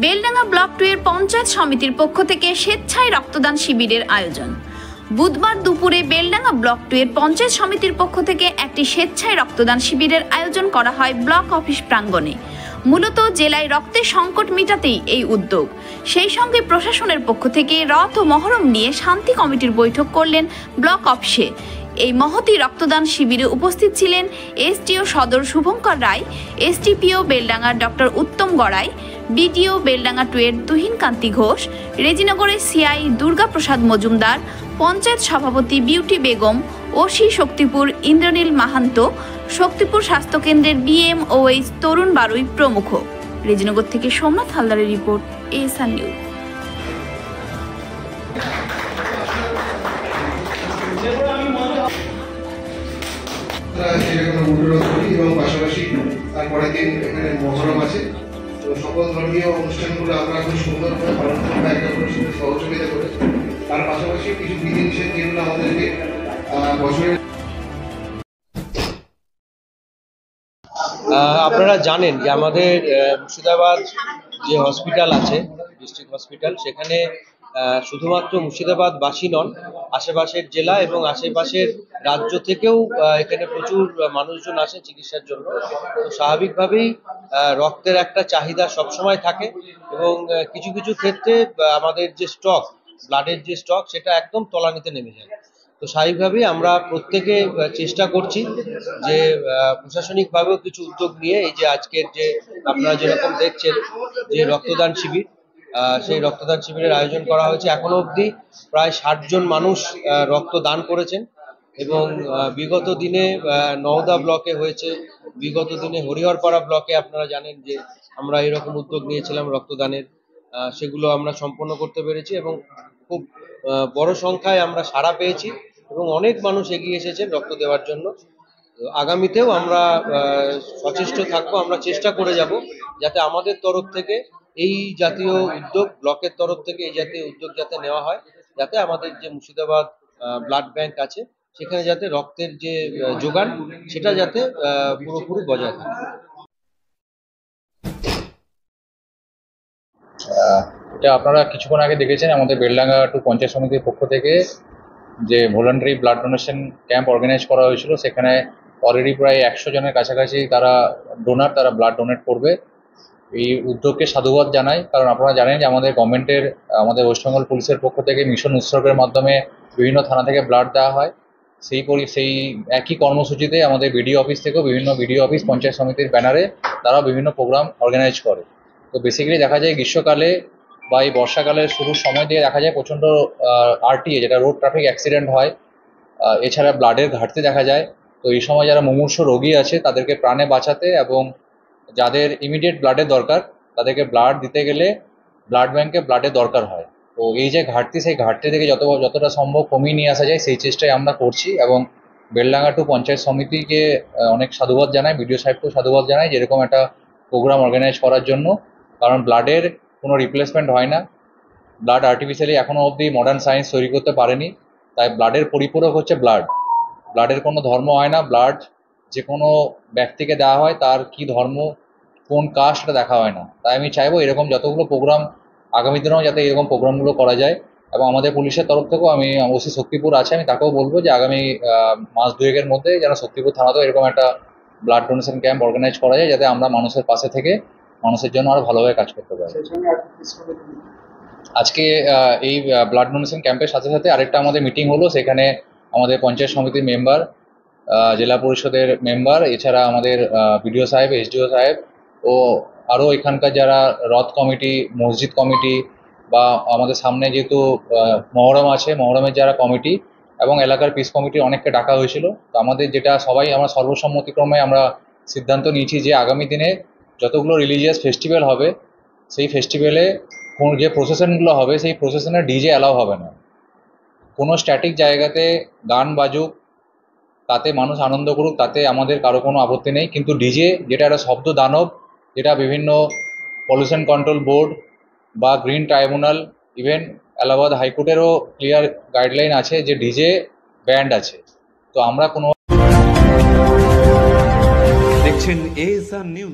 Beldanga block 2 এর পঞ্চায়েত সমিতির পক্ষ থেকে স্বেচ্ছায় রক্তদান শিবিরের আয়োজন। বুধবার দুপুরে বেলডাঙ্গা ব্লক 2 এর পঞ্চায়েত সমিতির পক্ষ থেকে একটি স্বেচ্ছায় রক্তদান শিবিরের আয়োজন করা হয় ব্লক অফিস প্রাঙ্গণে। মূলত জেলায় রক্তের সংকট মেটাতেই এই উদ্যোগ। সেই সঙ্গে প্রশাসনের পক্ষ থেকে রথ ও মহরম নিয়ে শান্তি কমিটির বৈঠক করলেন ব্লক অফিসে। এই মহতী রক্তদান শিবিরে উপস্থিত ছিলেন এসডিও সদর শুভঙ্কর রায়, এসডিপিও বেলডাঙ্গা ডক্টর উত্তম গড়াই, বিডিও বেলডাঙ্গা 2 এর তুহিন কান্তি ঘোষ, রেজিনগরের সিআই দুর্গা প্রসাদ মজুমদার, পঞ্চায়েত সভাপতি বিউটি বেগম, ওসি শক্তিপুর ইন্দ্রনীল মাহান্ত, শক্তিপুর স্বাস্থ্যকেন্দ্রের BMOH তরুণ বারুই প্রমুখ। রেজিনগর থেকে সোমনাথ হালদারের রিপোর্ট, ASR নিউজ। এবং পাশাপাশি তারপরের দিন এখানে মহরম আছে। তো সকল ধর্মীয় অনুষ্ঠানগুলো আমরা খুব সুন্দরভাবে পালন করবো, একটা সহযোগিতা করে। তার পাশাপাশি কিছু বিধিনিষেধ যেগুলো আমাদেরকে বছরের আপনারা জানেন যে আমাদের মুর্শিদাবাদ যে হসপিটাল আছে, ডিস্ট্রিক্ট হসপিটাল, সেখানে শুধুমাত্র মুর্শিদাবাদবাসী নন, আশেপাশের জেলা এবং আশেপাশের রাজ্য থেকেও এখানে প্রচুর মানুষজন আসে চিকিৎসার জন্য। তো স্বাভাবিকভাবেই রক্তের একটা চাহিদা সবসময় থাকে এবং কিছু কিছু ক্ষেত্রে আমাদের যে স্টক, ব্লাডের যে স্টক, সেটা একদম তলানিতে নেমে যায়। তো স্বাভাবিকভাবেই আমরা প্রত্যেকে চেষ্টা করছি যে প্রশাসনিকভাবেও কিছু উদ্যোগ নিয়ে এই যে আজকের যে আপনারা যেরকম দেখছেন যে রক্তদান শিবির, সেই রক্তদান শিবিরের আয়োজন করা হয়েছে। এখনো অবধি প্রায় 60 জন মানুষ রক্তদান করেছেন এবং বিগত দিনে নওদা ব্লকে হয়েছে, বিগত দিনে হরিহরপাড়া ব্লকে আপনারা জানেন যে আমরা এরকম উদ্যোগ নিয়েছিলাম রক্তদানের, সেগুলো আমরা সম্পন্ন করতে পেরেছি এবং খুব বড় সংখ্যায় আমরা সাড়া পেয়েছি এবং অনেক মানুষ এগিয়ে এসেছেন রক্ত দেওয়ার জন্য। আগামীতেও আমরা সচেষ্ট থাকবো, আমরা চেষ্টা করে যাব যাতে আমাদের তরফ থেকে এই জাতীয় উদ্যোগ, ব্লকের তরফ থেকে এই জাতীয় উদ্যোগ যাতে নেওয়া হয়, যাতে আমাদের যে মুর্শিদাবাদ ব্লাড ব্যাংক আছে সেখানে যাতে রক্তের যে যোগান সেটা যাতে পুরোপুরি বজায় থাকে। এটা আপনারা কিছুক্ষণ আগে দেখেছেন আমাদের বেলডাঙ্গা 2 পঞ্চায়েত সমিতির পক্ষ থেকে যে voluntary blood donation camp organise করা হয়েছিল। সেখানে অলরেডি প্রায় 100 জনের কাছাকাছি তারা ডোনার, তারা ব্লাড ডোনেট করবে। এই উদ্যোগকে সাধুবাদ জানাই, কারণ আপনারা জানেন যে আমাদের গভর্নমেন্টের, আমাদের ওয়েস্ট বেঙ্গল পুলিশের পক্ষ থেকে মিশন উৎসর্গের মাধ্যমে বিভিন্ন থানা থেকে ব্লাড দেওয়া হয়। সেই একই কর্মসূচিতে আমাদের বিডিও অফিস থেকেও বিভিন্ন বিডিও অফিস পঞ্চায়েত সমিতির ব্যানারে তারাও বিভিন্ন প্রোগ্রাম অর্গানাইজ করে। তো বেসিক্যালি দেখা যায় গ্রীষ্মকালে বা এই বর্ষাকালের শুরুর সময় দিয়ে দেখা যায় প্রচণ্ড RTA, যেটা রোড ট্রাফিক অ্যাক্সিডেন্ট হয়, এছাড়া ব্লাডের ঘাটতি দেখা যায়। তো এই সময় যারা মুমূর্ষু রোগী আছে তাদেরকে প্রাণে বাঁচাতে এবং যাদের ইমিডিয়েট ব্লাডের দরকার তাদেরকে ব্লাড দিতে গেলে ব্লাড ব্যাংকে ব্লাডের দরকার হয়। তো এই যে ঘাটতি, সেই ঘাটতি থেকে যতটা সম্ভব কমিয়ে নিয়ে আসা যায় সেই চেষ্টাই আমরা করছি এবং বেলডাঙ্গা 2 পঞ্চায়েত সমিতিকে অনেক সাধুবাদ জানাই, বিডিও সাহেবকেও সাধুবাদ জানাই যেরকম একটা প্রোগ্রাম অর্গানাইজ করার জন্য। কারণ ব্লাডের কোনো রিপ্লেসমেন্ট হয় না, ব্লাড আর্টিফিশিয়ালি এখনও অবধি মডার্ন সায়েন্স তৈরি করতে পারেনি। তাই ব্লাডের পরিপূরক হচ্ছে ব্লাড। ব্লাডের কোনো ধর্ম হয় না, ব্লাড যে কোনো ব্যক্তিকে দেওয়া হয়, তার কি ধর্ম, কোন কাস্ট, সেটা দেখা হয় না। তাই আমি চাইবো এরকম যতগুলো প্রোগ্রাম আগামী দিনেও যাতে এরকম প্রোগ্রামগুলো করা যায়। এবং আমাদের পুলিশের তরফ থেকেও আমি ওসি শক্তিপুর আছে, আমি তাকেও বলবো যে আগামী মাস 2-এর মধ্যে যেন শক্তিপুর থানাতেও এরকম একটা ব্লাড ডোনেশন ক্যাম্প অর্গানাইজ করা যায়, যাতে আমরা মানুষের পাশে থেকে মানুষের জন্য আরো ভালোভাবে কাজ করতে পারি। আজকে এই ব্লাড ডোনেশন ক্যাম্পের সাথে সাথে আরেকটা আমাদের মিটিং হলো, সেখানে আমাদের পঞ্চায়েত সমিতির মেম্বার, জেলা পরিষদের মেম্বার, এছাড়া আমাদের বিডিও সাহেব, SDO সাহেব ও আরও এখানকার যারা রথ কমিটি, মসজিদ কমিটি বা আমাদের সামনে যেহেতু মহরম আছে, মহরমের যারা কমিটি এবং এলাকার পিস কমিটির অনেককে ডাকা হয়েছিল। তো আমাদের যেটা সবাই আমরা সর্বসম্মতিক্রমে আমরা সিদ্ধান্ত নিয়েছি যে আগামী দিনে যতগুলো রিলিজিয়াস ফেস্টিভ্যাল হবে সেই ফেস্টিভ্যালে যে প্রসেশনগুলো হবে সেই প্রসেশনে ডিজে অ্যালাউ হবে না। কোনো স্ট্যাটিক জায়গাতে গান বাজুক, তাতে মানুষ আনন্দ করুক, তাতে আমাদের কারো কোনো আপত্তি নেই, কিন্তু ডিজে যেটা একটা শব্দ দানব, যেটা বিভিন্ন পলিউশন কন্ট্রোল বোর্ড বা গ্রিন ট্রাইব্যুনাল, ইভেন এলাহাবাদ হাইকোর্টেরও ক্লিয়ার গাইডলাইন আছে যে ডিজে ব্যান্ড আছে। তো আমরা কোনো দেখছেন ASR নিউজ।